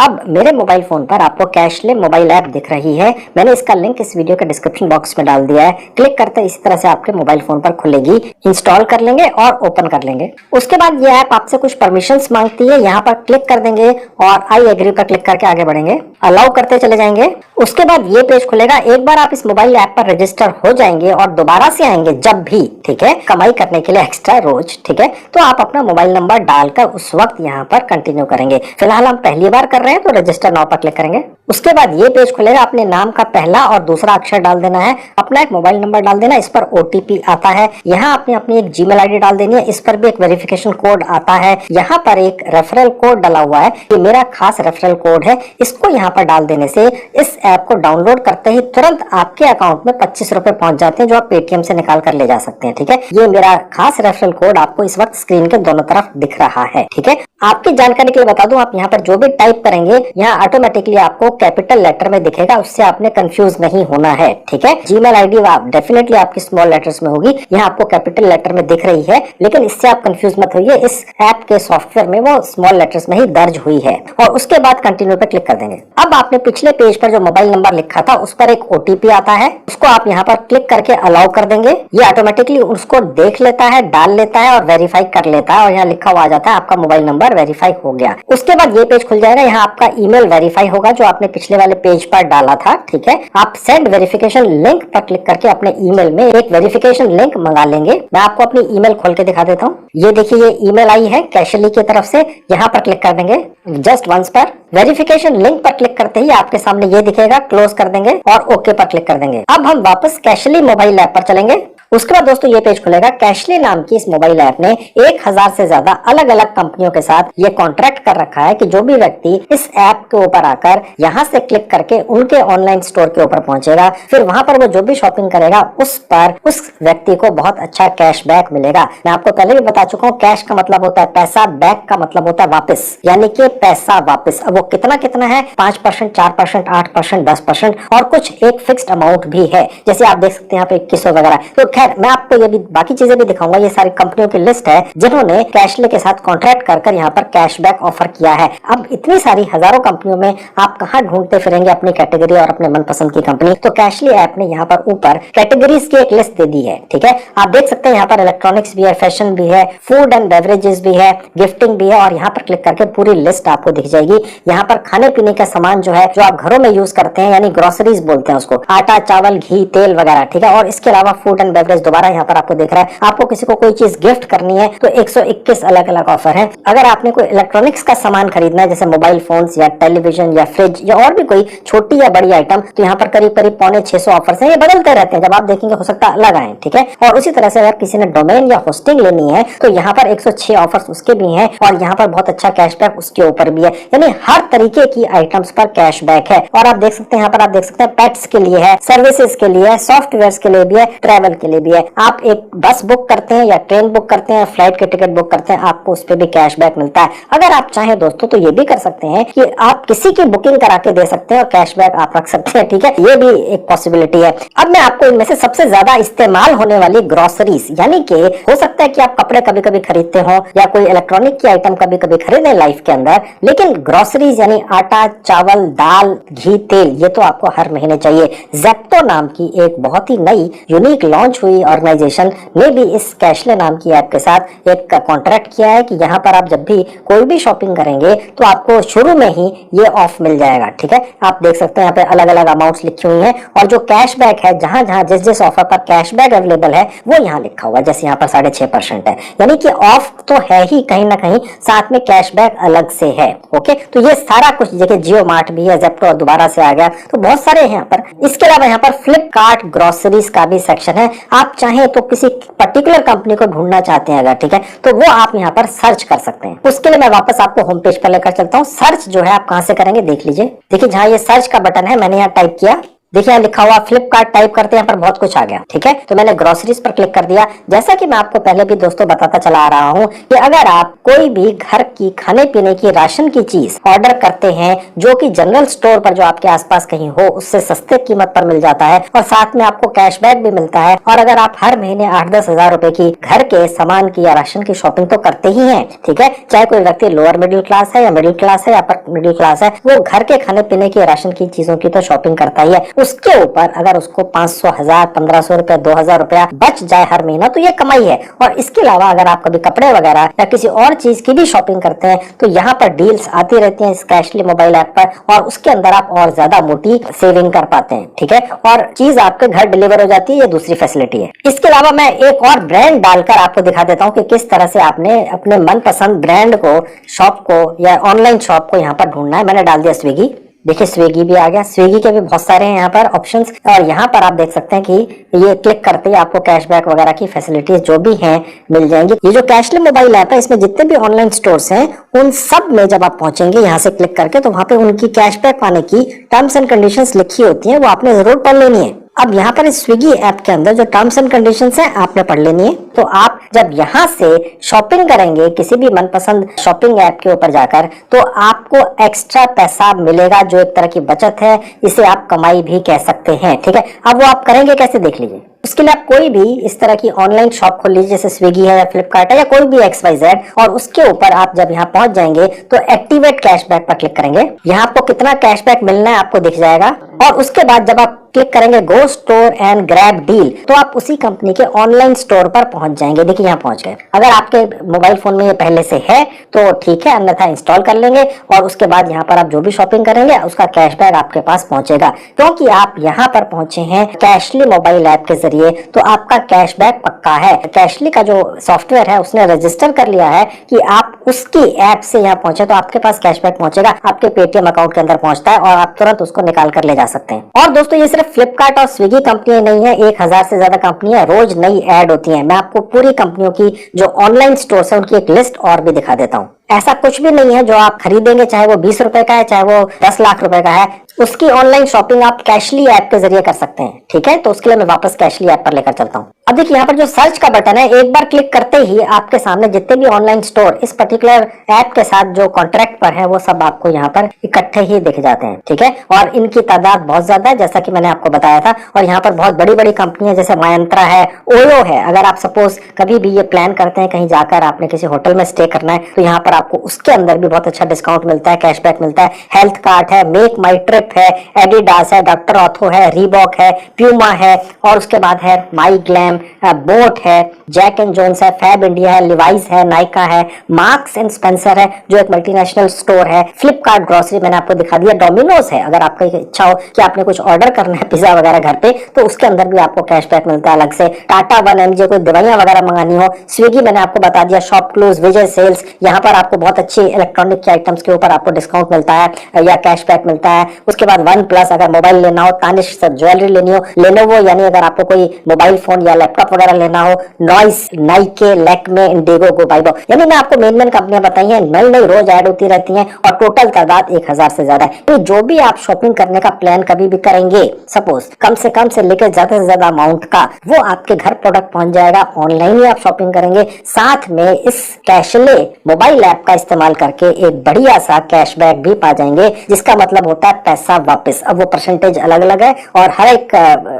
अब मेरे mobile phone पर आपको कैशले मोबाइल ऐप दिख रही है। मैंने इसका लिंक इस वीडियो के डिस्क्रिप्शन बॉक्स में डाल दिया है। क्लिक करते इसी तरह से आपके मोबाइल फोन पर खुलेगी। इंस्टॉल कर लेंगे और ओपन कर लेंगे। उसके बाद ये ऐप आपसे कुछ परमिशंस मांगती है। यहाँ पर क्लिक कर देंगे और आई एग्री पर क्लिक करके आगे बढ़ेंगे। अलाउ करते चले जाएंगे। उसके बाद ये पेज खुलेगा। एक बार आप इस मोबाइल ऐप पर रजिस्टर हो जाएंगे और दोबारा से आएंगे जब भी, ठीक है, कमाई करने के लिए एक्स्ट्रा रोज, ठीक है, तो आप अपना मोबाइल नंबर डालकर उस वक्त यहाँ पर कंटिन्यू करेंगे। फिलहाल हम पहली बार कर रहे हैं तो रजिस्टर नाउ पर क्लिक करेंगे। उसके बाद ये पेज खुलेगा। अपने नाम का पहला और दूसरा अक्षर डाल देना है। अपना एक मोबाइल नंबर डाल देना। इस पर ओटीपी आता है। यहाँ आपने अपनी एक जीमेल आईडी डाल देनी है। इस पर भी एक वेरिफिकेशन कोड आता है। यहाँ पर एक रेफरल कोड डाला हुआ है। ये मेरा खास रेफरल कोड है। इसको यहाँ पर डाल देने से इस ऐप को डाउनलोड करते ही तुरंत आपके अकाउंट में 25 रुपए पहुंच जाते हैं, जो आप पेटीएम से निकाल कर ले जा सकते हैं। ठीक है, ये मेरा खास रेफरल कोड आपको इस वक्त स्क्रीन के दोनों तरफ दिख रहा है। ठीक है, आपकी जानकारी के लिए बता दूं, आप यहाँ पर जो भी टाइप करेंगे यहाँ ऑटोमेटिकली आपको कैपिटल लेटर में दिखेगा। उससे आपने कंफ्यूज नहीं होना है। ठीक है, जीमेल आईडी डेफिनेटली आपकी स्मॉल लेटर्स में होगी। यहाँ आपको कैपिटल लेटर में दिख रही है, लेकिन इससे आप कंफ्यूज मत होइए। इस ऐप के सॉफ्टवेयर में वो स्मॉल लेटर्स में ही दर्ज हुई है। और उसके बाद कंटिन्यू पे क्लिक कर देंगे। अब आपने पिछले पेज पर जो मोबाइल नंबर लिखा था उस पर एक ओटीपी आता है। उसको आप यहाँ पर क्लिक करके अलाउ कर देंगे। ये ऑटोमेटिकली उसको देख लेता है, डाल लेता है और वेरीफाई कर लेता है। और यहाँ लिखा हुआ आ जाता है आपका मोबाइल नंबर वेरीफाई हो गया। उसके बाद ये पेज खुल जाएगा। यहाँ आपका ईमेल वेरीफाई होगा जो आपने पिछले वाले पेज पर डाला था। ठीक है, आप सेंड वेरिफिकेशन लिंक पर क्लिक करके अपने ईमेल में एक वेरिफिकेशन लिंक मंगा लेंगे। मैं आपको अपनी ईमेल खोल के दिखा देता हूँ। ये देखिए, ये ईमेल आई है कैशली की तरफ से। यहाँ पर क्लिक कर देंगे जस्ट वंस पर। वेरिफिकेशन लिंक पर क्लिक करते ही आपके सामने ये दिखेगा। क्लोज कर देंगे और ओके पर क्लिक कर देंगे। अब हम वापस कैशली मोबाइल ऐप पर चलेंगे। उसके बाद दोस्तों ये पेज खुलेगा। कैशली नाम की इस मोबाइल ऐप ने 1000 से ज्यादा अलग अलग कंपनियों के साथ ये कॉन्ट्रैक्ट कर रखा है कि जो भी व्यक्ति इस ऐप के ऊपर आकर यहाँ से क्लिक करके उनके ऑनलाइन स्टोर के ऊपर पहुंचेगा, फिर वहां पर वो जो भी शॉपिंग करेगा उस पर उस व्यक्ति को बहुत अच्छा कैशबैक मिलेगा। मैं आपको पहले भी बता चुका हूँ, कैश का मतलब होता है पैसा, बैक का मतलब होता है वापस, यानी कि पैसा वापस। अब वो कितना कितना है, 5%, 4%, 8%, 10% और कुछ एक फिक्स्ड अमाउंट भी है। जैसे आप देख सकते हैं यहाँ पे 2100 वगैरह। तो मैं आपको ये भी बाकी चीजें भी दिखाऊंगा। ये सारी कंपनियों की लिस्ट है जिन्होंने कैशले के साथ कॉन्ट्रैक्ट कर यहाँ पर कैशबैक ऑफर किया है। अब इतनी सारी हजारों कंपनियों में आप कहाँ ढूंढते फिरेंगे अपनी कैटेगरी और अपने मनपसंद की कंपनी। तो कैशली ऐप ने यहाँ पर ऊपर कैटेगरीज की एक लिस्ट दे दी है। ठीक है, आप देख सकते हैं यहाँ पर इलेक्ट्रॉनिक्स भी है, फैशन भी है, फूड एंड बेवरेजेस भी है, गिफ्टिंग भी है। और यहाँ पर क्लिक करके पूरी लिस्ट आपको दिख जाएगी। यहाँ पर खाने पीने का सामान जो है, जो आप घरों में यूज करते हैं, यानी ग्रोसरीज बोलते हैं उसको, आटा, चावल, घी, तेल वगैरह। ठीक है, और इसके अलावा फूड एंड बेवरेज दोबारा यहाँ पर आपको दिख रहा है। आपको किसी को कोई चीज गिफ्ट करनी है तो 121 अलग अलग ऑफर है। अगर आपने कोई इलेक्ट्रॉनिक्स का सामान खरीदना है, जैसे मोबाइल फोन्स या टेलीविजन या फ्रिज या और भी कोई छोटी या बड़ी आइटम, तो यहाँ पर करीब करीब 650 ऑफर्स हैं। ये बदलते रहते हैं, जब आप देखेंगे हो सकता है अलग आए। ठीक है, और उसी तरह से अगर किसी ने डोमेन या होस्टिंग लेनी है तो यहाँ पर 106 ऑफर्स उसके भी हैं और यहाँ पर बहुत अच्छा कैशबैक उसके ऊपर भी है। यानी हर तरीके की आइटम्स पर कैशबैक है। और आप देख सकते हैं यहाँ पर, आप देख सकते हैं पेट्स के लिए है, सर्विसेज के लिए है, सॉफ्टवेयर के लिए भी है, ट्रैवल के लिए भी है। आप एक बस बुक करते हैं या ट्रेन बुक करते हैं, फ्लाइट के टिकट बुक करते हैं, आपको उस पर भी कैशबैक मिलता है। अगर आप चाहें दोस्तों तो ये भी कर सकते हैं कि आप किसी की बुकिंग करा के दे सकते हैं और कैशबैक आप रख सकते हैं। ठीक है, ये भी एक पॉसिबिलिटी है। अब मैं आपको इनमें से सबसे ज्यादा इस्तेमाल होने वाली ग्रोसरीज, यानी कि हो सकता है कि आप कपड़े कभी कभी खरीदते हो या कोई इलेक्ट्रॉनिक की आइटम कभी कभी खरीदे लाइफ के अंदर, लेकिन ग्रोसरीज यानी आटा, चावल, दाल, घी, तेल, ये तो आपको हर महीने चाहिए। जेप्टो नाम की एक बहुत ही नई यूनिक लॉन्च हुई ऑर्गेनाइजेशन ने भी इस कैशले नाम की ऐप के साथ एक कॉन्ट्रैक्ट किया है कि यहाँ पर आप जब भी कोई भी शॉपिंग करेंगे तो आपको शुरू में ही ये ऑफ मिल जाएगा। ठीक है, आप देख सकते हैं यहाँ पे अलग अलग अमाउंट्स लिखी हुई हैं और जो कैशबैक है, जहां जहां जिस जिस ऑफर पर कैशबैक अवेलेबल है वो यहाँ लिखा हुआ है। जैसे यहाँ पर 6.5% है, यानी कि ऑफ तो है ही कहीं ना कहीं, साथ में कैशबैक अलग से है। ओके, तो ये सारा कुछ देखिए, जियो मार्ट भी है, जेप्टो दोबारा से आ गया, तो बहुत सारे हैं यहाँ पर। इसके अलावा यहाँ पर फ्लिपकार्ट ग्रोसरीज का भी सेक्शन है। आप चाहें तो किसी पर्टिकुलर कंपनी को ढूंढना चाहते हैं अगर, ठीक है, तो वो आप यहाँ पर सर्च कर सकते हैं। उसके लिए मैं वापस आपको होम पेज पर लेकर चलता हूँ। सर्च जो है आप कहाँ से करेंगे देख लीजिए। देखिए जहाँ ये सर्च का बटन है, मैंने यहाँ टाइप किया, देखिए यहाँ लिखा हुआ फ्लिपकार्ट, टाइप करते हैं, यहाँ पर बहुत कुछ आ गया। ठीक है, तो मैंने ग्रोसरीज पर क्लिक कर दिया। जैसा कि मैं आपको पहले भी दोस्तों बताता चला आ रहा हूँ कि अगर आप कोई भी घर की खाने पीने की राशन की चीज ऑर्डर करते हैं जो कि जनरल स्टोर पर जो आपके आसपास कहीं हो उससे सस्ते कीमत पर मिल जाता है और साथ में आपको कैशबैक भी मिलता है, और अगर आप हर महीने 8-10 हजार रुपए की घर के सामान की या राशन की शॉपिंग तो करते ही हैं, ठीक है, चाहे कोई व्यक्ति लोअर मिडिल क्लास है या मिडिल क्लास है या अपर मिडिल क्लास है वो घर के खाने पीने की, राशन की चीजों की तो शॉपिंग करता ही है। उसके ऊपर अगर उसको 500, 1000, 1500 रुपया, 2000 रुपया बच जाए हर महीना तो ये कमाई है। और इसके अलावा अगर आप कभी कपड़े वगैरह या किसी और चीज की भी शॉपिंग करते हैं तो यहाँ पर डील्स आती रहती हैं इस कैशली मोबाइल ऐप पर, और उसके अंदर आप और ज्यादा मोटी सेविंग कर पाते हैं। ठीक है, और चीज आपके घर डिलीवर हो जाती है, ये दूसरी फैसिलिटी है। इसके अलावा मैं एक और ब्रांड डालकर आपको दिखा देता हूँ कि किस तरह से आपने अपने मनपसंद ब्रांड को, शॉप को या ऑनलाइन शॉप को यहाँ पर ढूंढना है। मैंने डाल दिया स्विगी। देखिए स्विगी भी आ गया। स्विगी के भी बहुत सारे हैं यहाँ पर ऑप्शंस, और यहाँ पर आप देख सकते हैं कि ये क्लिक करते ही आपको कैशबैक वगैरह की फैसिलिटीज जो भी हैं मिल जाएंगी। ये जो कैशली मोबाइल ऐप है इसमें जितने भी ऑनलाइन स्टोर्स हैं उन सब में जब आप पहुंचेंगे यहाँ से क्लिक करके तो वहां पे उनकी कैशबैक पाने की टर्म्स एंड कंडीशंस लिखी होती है, वो आपने जरूर पढ़ लेनी है। अब यहाँ पर इस स्विगी ऐप के अंदर जो टर्म्स एंड कंडीशंस हैं आपने पढ़ लेनी है। तो आप जब यहाँ से शॉपिंग करेंगे किसी भी मनपसंद शॉपिंग ऐप के ऊपर जाकर तो आपको एक्स्ट्रा पैसा मिलेगा जो एक तरह की बचत है, इसे आप कमाई भी कह सकते हैं। ठीक है, अब वो आप करेंगे कैसे देख लीजिए। उसके लिए आप कोई भी इस तरह की ऑनलाइन शॉप खोल लीजिए, जैसे स्विगी है या फ्लिपकार्ट है या कोई भी XYZ, और उसके ऊपर आप जब यहाँ पहुंच जाएंगे तो एक्टिवेट कैशबैक पर क्लिक करेंगे। यहाँ आपको कितना कैशबैक मिलना है आपको दिख जाएगा, और उसके बाद जब आप क्लिक करेंगे गो स्टोर एंड ग्रैब डील तो आप उसी कंपनी के ऑनलाइन स्टोर पर पहुंच जाएंगे। देखिए यहाँ पहुंच गए। अगर आपके मोबाइल फोन में ये पहले से है तो ठीक है, अन्यथा इंस्टॉल कर लेंगे और उसके बाद यहाँ पर आप जो भी शॉपिंग करेंगे उसका कैशबैक आपके पास पहुंचेगा। क्योंकि आप यहाँ पर पहुंचे हैं कैशली मोबाइल ऐप के जरिए तो आपका कैशबैक पक्का है। कैशली का जो सॉफ्टवेयर है उसने रजिस्टर कर लिया है कि आप उसकी ऐप से यहाँ पहुंचे तो आपके पास कैशबैक पहुंचेगा, आपके पेटीएम अकाउंट के अंदर पहुंचता है और आप तुरंत उसको निकाल कर ले जा सकते हैं। और दोस्तों ये सिर्फ फ्लिपकार्ट और स्विगी कंपनियां नहीं है, 1000 से ज्यादा कंपनियां रोज नई ऐड होती हैं। मैं आपको पूरी कंपनियों की जो ऑनलाइन स्टोर है उनकी एक लिस्ट और भी दिखा देता हूँ। ऐसा कुछ भी नहीं है जो आप खरीदेंगे चाहे वो 20 रुपए का है चाहे वो 10 लाख रुपए का है, उसकी ऑनलाइन शॉपिंग आप कैशली ऐप के जरिए कर सकते हैं। ठीक है, तो उसके लिए मैं वापस कैशली ऐप पर लेकर चलता हूँ। अब देखिए यहाँ पर जो सर्च का बटन है, एक बार क्लिक करते ही आपके सामने जितने भी ऑनलाइन स्टोर इस पर्टिकुलर ऐप के साथ जो कॉन्ट्रैक्ट पर है वो सब आपको यहाँ पर इकट्ठे ही दिख जाते हैं। ठीक है, और इनकी तादाद बहुत ज्यादा है जैसा कि मैंने आपको बताया था, और यहाँ पर बहुत बड़ी बड़ी कंपनियां जैसे मायंत्रा है, ओयो है। अगर आप सपोज कभी भी ये प्लान करते हैं कहीं जाकर आपने किसी होटल में स्टे करना है तो यहाँ पर आपको उसके अंदर भी बहुत अच्छा डिस्काउंट मिलता है, कैशबैक मिलता है। हेल्थ कार्ड है, मेक माई ट्रिप है, एडिडास है, डॉक्टर ऑथो है, रीबॉक है, प्यूमा है, और उसके बाद है माई ग्लैम, बोट है, जैक एंड जोन्स है, फैब इंडिया है, लिवाइस है, नाइका है, मार्क्स एंड स्पेंसर है जो एक मल्टीनेशनल स्टोर है, फ्लिपकार्ट ग्रोसरी मैंने आपको दिखा दिया, डोमिनोज है। अगर आपका इच्छा हो कि आपने कुछ ऑर्डर करना है पिज्जा वगैरह घर पे तो उसके अंदर भी आपको कैशबैक मिलता है अलग से। टाटा 1mg कोई दवाइयां वगैरह मंगानी हो, स्विगी मैंने आपको बता दिया, शॉप क्लूज, विजय सेल्स, यहाँ पर आपको बहुत अच्छी इलेक्ट्रॉनिक के आइटम्स के ऊपर आपको डिस्काउंट मिलता है या कैशबैक मिलता है। उसके बाद वन प्लस अगर मोबाइल लेना हो, तानिश ज्वेलरी लेनी हो, लेनोवो यानी अगर आपको कोई मोबाइल फोन या लैपटॉप वगैरह लेना हो, नॉइस, नाइके, लैक्मे, इंडिगो, गोबाइबो, यानी मैं आपको मेन कंपनियां बताई हैं, नई नई रोज ऐड होती रहती हैं और टोटल तादाद 1000 से ज्यादा है। तो जो भी आप शॉपिंग करने का प्लान कभी भी करेंगे, सपोज कम से लेकर ज्यादा से ज्यादा अमाउंट का, वो आपके घर प्रोडक्ट पहुंच जाएगा। ऑनलाइन ही आप शॉपिंग करेंगे, साथ में इस कैशले मोबाइल ऐप का इस्तेमाल करके एक बढ़िया सा कैशबैक भी पा जाएंगे, जिसका मतलब होता है पैसा वापस। अब वो परसेंटेज अलग अलग है और हर एक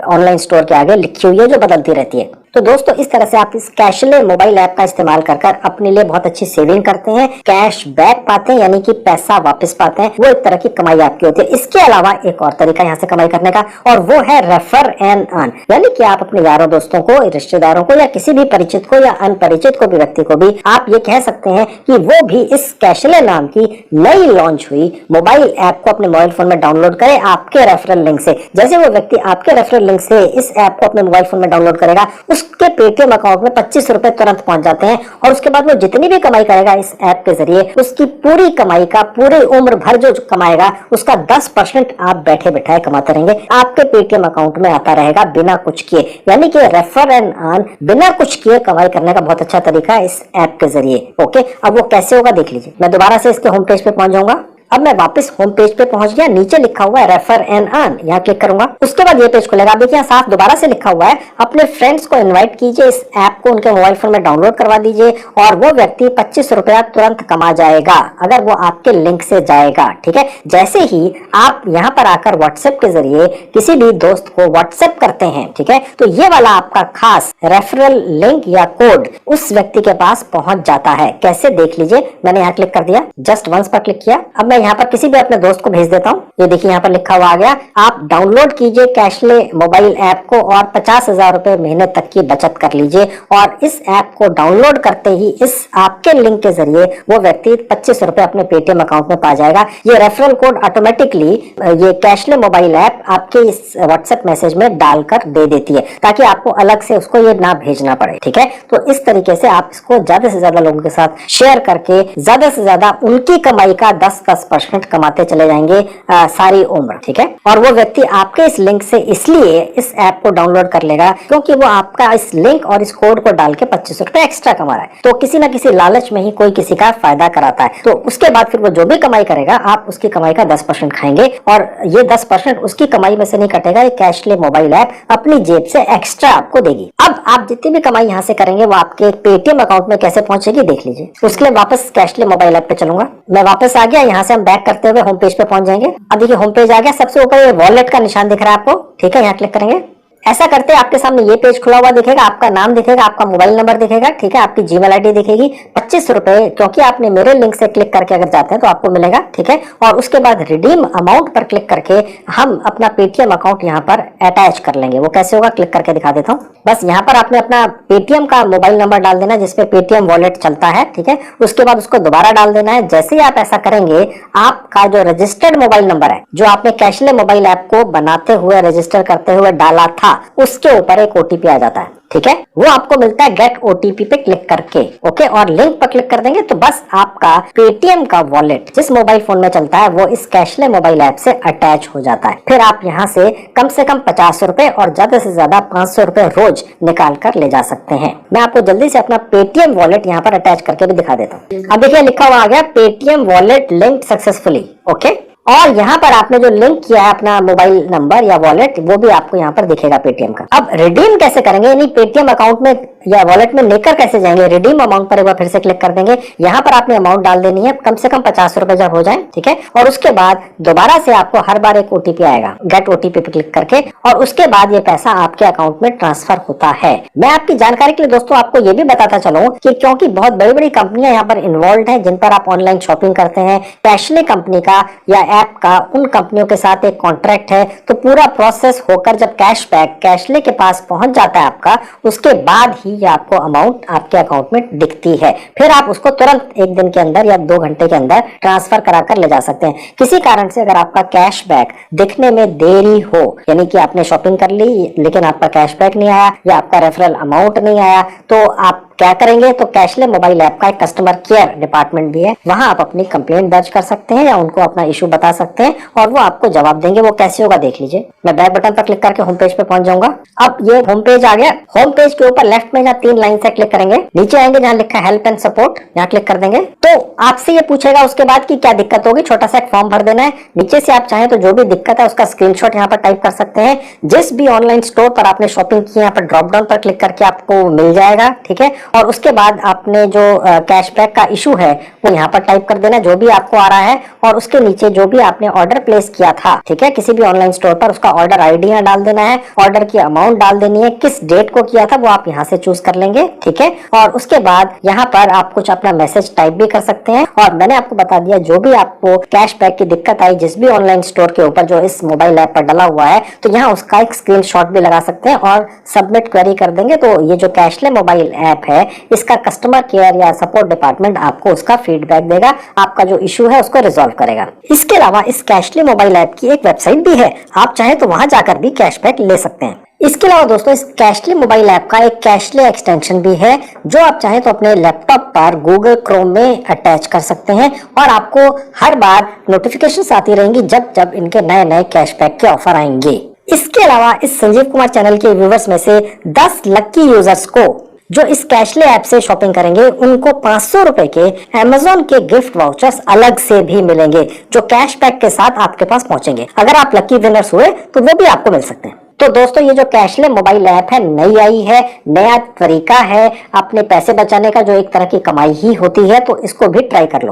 ऑनलाइन स्टोर के आगे लिखी हुई है जो बदलती रहती है। तो दोस्तों इस तरह से आप इस कैशले मोबाइल ऐप का इस्तेमाल कर अपने लिए बहुत अच्छी सेविंग करते हैं, कैश बैक पाते हैं यानी कि पैसा वापस पाते हैं, वो एक तरह की कमाई आपकी होती है। इसके अलावा एक और तरीका यहाँ से कमाई करने का और वो है रेफर एंड अर्न, यानी कि आप अपने यारों दोस्तों को, रिश्तेदारों को या किसी भी परिचित को या अनपरिचित को भी व्यक्ति को भी आप ये कह सकते हैं कि वो भी इस कैशले नाम की नई लॉन्च हुई मोबाइल ऐप को अपने मोबाइल फोन में डाउनलोड करे आपके रेफरल लिंक से। जैसे वो व्यक्ति आपके रेफरल लिंक से इस ऐप को अपने मोबाइल फोन में डाउनलोड करेगा, उसके पेटीएम अकाउंट में 25 रुपए तुरंत पहुंच जाते हैं और उसके बाद वो जितनी भी कमाई करेगा इस ऐप के जरिए, उसकी पूरी कमाई का पूरी उम्र भर जो कमाएगा उसका 10% आप बैठे बैठाए कमाते रहेंगे, आपके पेटीएम अकाउंट में आता रहेगा बिना कुछ किए। यानी कि रेफर एंड अर्न बिना कुछ किए कमाई करने का बहुत अच्छा तरीका है इस ऐप के जरिए। ओके, अब वो कैसे होगा देख लीजिए। मैं दोबारा से इसके होम पेज पे पहुंच जाऊंगा। अब मैं वापस होम पेज पे पहुंच गया, नीचे लिखा हुआ है रेफर एंड अर्न, यहाँ क्लिक करूंगा। उसके बाद ये पेज खुलेगा। आप देखिए साफ दोबारा से लिखा हुआ है, अपने फ्रेंड्स को इनवाइट कीजिए, इस ऐप को उनके मोबाइल फोन में डाउनलोड करवा दीजिए और वो व्यक्ति 25 रुपया तुरंत कमा जाएगा अगर वो आपके लिंक से जाएगा। ठीक है, जैसे ही आप यहाँ पर आकर व्हाट्सएप के जरिए किसी भी दोस्त को व्हाट्सएप करते हैं, ठीक है, तो ये वाला आपका खास रेफरल लिंक या कोड उस व्यक्ति के पास पहुंच जाता है। कैसे देख लीजिए, मैंने यहाँ क्लिक कर दिया, जस्ट वंस पर क्लिक किया। अब मैं यहाँ पर किसी भी अपने दोस्त को भेज देता हूँ। ये देखिए यहाँ पर लिखा हुआ आ गया, आप डाउनलोड कीजिए कैशले मोबाइल ऐप को और 50,000 रुपए महीने तक की बचत कर लीजिए। और इस ऐप को डाउनलोड करते ही इस आपके लिंक के जरिए वो व्यक्ति 25 रुपए अपने पेटीएम अकाउंट में पा जाएगा। ये रेफरल कोड ऑटोमेटिकली ये कैशले मोबाइल ऐप आपके इस व्हाट्सएप मैसेज में डालकर दे देती है, ताकि आपको अलग से उसको ये ना भेजना पड़े। ठीक है, तो इस तरीके से आप इसको ज्यादा से ज्यादा लोगों के साथ शेयर करके ज्यादा से ज्यादा उनकी कमाई का 10% कमाते चले जाएंगे सारी उम्र। ठीक है, और वो व्यक्ति आपके इस लिंक से इसलिए इस ऐप को डाउनलोड कर लेगा क्योंकि वो आपका इस लिंक और इस कोड को डाल के 25 रुपए एक्स्ट्रा कमा रहा है। तो किसी ना किसी लालच में ही कोई किसी का फायदा कराता है, तो उसके बाद फिर वो जो भी कमाई करेगा आप उसकी कमाई का 10% खाएंगे, और ये 10% उसकी कमाई में से नहीं कटेगा, ये कैशले मोबाइल ऐप अपनी जेब से एक्स्ट्रा आपको देगी। अब आप जितनी भी कमाई यहाँ से करेंगे वो आपके पेटीएम अकाउंट में कैसे पहुंचेगी देख लीजिए। उसके लिए वापस कैशले मोबाइल ऐप पे चलूंगा। मैं वापस आ गया, यहाँ से हम बैक करते हुए होम पेज पे पहुंच जाएंगे। अब देखिए होम पेज आ गया, सबसे ऊपर ये वॉलेट का निशान दिख रहा है आपको। ठीक है, यहाँ क्लिक करेंगे। ऐसा करते आपके सामने ये पेज खुला हुआ दिखेगा, आपका नाम दिखेगा, आपका मोबाइल नंबर दिखेगा। ठीक है, आपकी जीमेल आईडी दिखेगी। 25 रुपए क्योंकि आपने मेरे लिंक से क्लिक करके अगर जाते हैं तो आपको मिलेगा। ठीक है, और उसके बाद रिडीम अमाउंट पर क्लिक करके हम अपना पेटीएम अकाउंट यहाँ पर अटैच कर लेंगे। वो कैसे होगा क्लिक करके दिखा देता हूँ। बस यहाँ पर आपने अपना पेटीएम का मोबाइल नंबर डाल देना जिसपे पेटीएम वॉलेट चलता है। ठीक है, उसके बाद उसको दोबारा डाल देना है। जैसे ही आप ऐसा करेंगे आपका जो रजिस्टर्ड मोबाइल नंबर है, जो आपने कैशले मोबाइल ऐप को बनाते हुए रजिस्टर करते हुए डाला था, उसके ऊपर एक ओटीपी आ जाता है। ठीक है, वो आपको मिलता है गेट ओटीपी पे क्लिक करके। ओके, और लिंक पर क्लिक कर देंगे तो बस आपका पेटीएम का वॉलेट जिस मोबाइल फोन में चलता है वो इस कैशले मोबाइल ऐप से अटैच हो जाता है। फिर आप यहाँ से कम 50 रुपए और ज्यादा से ज्यादा 500 रुपए रोज निकाल कर ले जा सकते हैं। मैं आपको जल्दी से अपना पेटीएम वॉलेट यहाँ पर अटैच करके भी दिखा देता हूँ। अब देखिए लिखा हुआ आ गया Paytm wallet linked successfully. Okay, और यहाँ पर आपने जो लिंक किया है अपना मोबाइल नंबर या वॉलेट, वो भी आपको यहाँ पर दिखेगा पेटीएम का। अब रिडीम कैसे करेंगे, यानी पेटीएम अकाउंट में या वॉलेट में लेकर कैसे जाएंगे, रिडीम अमाउंट पर एक बार फिर से क्लिक कर देंगे। यहाँ पर आपने अमाउंट डाल देनी है, कम से कम 50 रुपए जब हो जाए। ठीक है, और उसके बाद दोबारा से आपको हर बार एक ओटीपी आएगा, गेट ओटीपी पे क्लिक करके, और उसके बाद ये पैसा आपके अकाउंट में ट्रांसफर होता है। मैं आपकी जानकारी के लिए दोस्तों आपको ये भी बताता चलूं कि क्योंकि बहुत बड़ी बड़ी कंपनियां यहाँ पर इन्वॉल्व है जिन पर आप ऑनलाइन शॉपिंग करते हैं, कैशले कंपनी का या ऐप का उन कंपनियों के साथ एक कॉन्ट्रैक्ट है, तो पूरा प्रोसेस होकर जब कैशबैक कैशले के पास पहुंच जाता है आपका, उसके बाद ही ये आपको अमाउंट आपके अकाउंट में दिखती है। फिर आप उसको तुरंत 1 दिन के अंदर या 2 घंटे के अंदर ट्रांसफर कराकर ले जा सकते हैं। किसी कारण से अगर आपका कैशबैक दिखने में देरी हो, यानी कि आपने शॉपिंग कर ली लेकिन आपका कैशबैक नहीं आया या आपका रेफरल अमाउंट नहीं आया, तो आप क्या करेंगे, तो कैशले मोबाइल ऐप का एक कस्टमर केयर डिपार्टमेंट भी है, वहां आप अपनी कंप्लेंट दर्ज कर सकते हैं या उनको अपना इशू बता सकते हैं और वो आपको जवाब देंगे। वो कैसे होगा देख लीजिए। मैं बैक बटन पर क्लिक करके होम पेज पे पहुंच जाऊंगा। अब ये होम पेज आ गया। होम पेज के ऊपर लेफ्ट में जहाँ 3 लाइन से क्लिक करेंगे, नीचे आएंगे जहाँ लिखा है हेल्प एंड सपोर्ट, यहाँ क्लिक कर देंगे तो आपसे ये पूछेगा उसके बाद की क्या दिक्कत होगी। छोटा सा एक फॉर्म भर देना है। नीचे से आप चाहें तो जो भी दिक्कत है उसका स्क्रीनशॉट यहाँ पर टाइप कर सकते हैं। जिस भी ऑनलाइन स्टोर पर आपने शॉपिंग की, यहाँ पर ड्रॉप डाउन पर क्लिक करके आपको मिल जाएगा। ठीक है, और उसके बाद आपने जो कैशबैक का इशू है वो यहाँ पर टाइप कर देना, जो भी आपको आ रहा है, और उसके नीचे जो भी आपने ऑर्डर प्लेस किया था, ठीक है, किसी भी ऑनलाइन स्टोर पर, उसका ऑर्डर आईडी यहाँ डाल देना है, ऑर्डर की अमाउंट डाल देनी है, किस डेट को किया था वो आप यहाँ से चूज कर लेंगे। ठीक है, और उसके बाद यहाँ पर आप कुछ अपना मैसेज टाइप भी कर सकते हैं। और मैंने आपको बता दिया जो भी आपको कैशबैक की दिक्कत आई जिस भी ऑनलाइन स्टोर के ऊपर जो इस मोबाइल ऐप पर डला हुआ है, तो यहाँ उसका एक स्क्रीनशॉट भी लगा सकते हैं और सबमिट क्वेरी कर देंगे। तो ये जो कैशले मोबाइल ऐप है इसका कस्टमर केयर या सपोर्ट डिपार्टमेंट आपको उसका फीडबैक देगा, आपका जो इशू है उसको रिजॉल्व करेगा। इसके अलावा इस कैशले मोबाइल ऐप की एक वेबसाइट भी है, आप चाहें तो वहां जाकर भी कैशबैक ले सकते हैं। इसके अलावा दोस्तों इस कैशले मोबाइल ऐप का एक कैशले एक्सटेंशन भी है जो आप चाहें तो अपने लैपटॉप पर गूगल क्रोम में अटैच कर सकते हैं और आपको हर बार नोटिफिकेशंस आती रहेंगी जब जब इनके नए नए कैशबैक के ऑफर आएंगे। इसके अलावा इस संजीव कुमार चैनल के व्यूवर्स में से 10 लकी यूजर्स को जो इस कैशले ऐप से शॉपिंग करेंगे उनको 500 रुपए के अमेज़न के गिफ्ट वाउचर्स अलग से भी मिलेंगे जो कैशबैक के साथ आपके पास पहुंचेंगे। अगर आप लकी विनर्स हुए तो वो भी आपको मिल सकते हैं। तो दोस्तों ये जो कैशले मोबाइल ऐप है नई आई है, नया तरीका है अपने पैसे बचाने का, जो एक तरह की कमाई ही होती है, तो इसको भी ट्राई कर लो।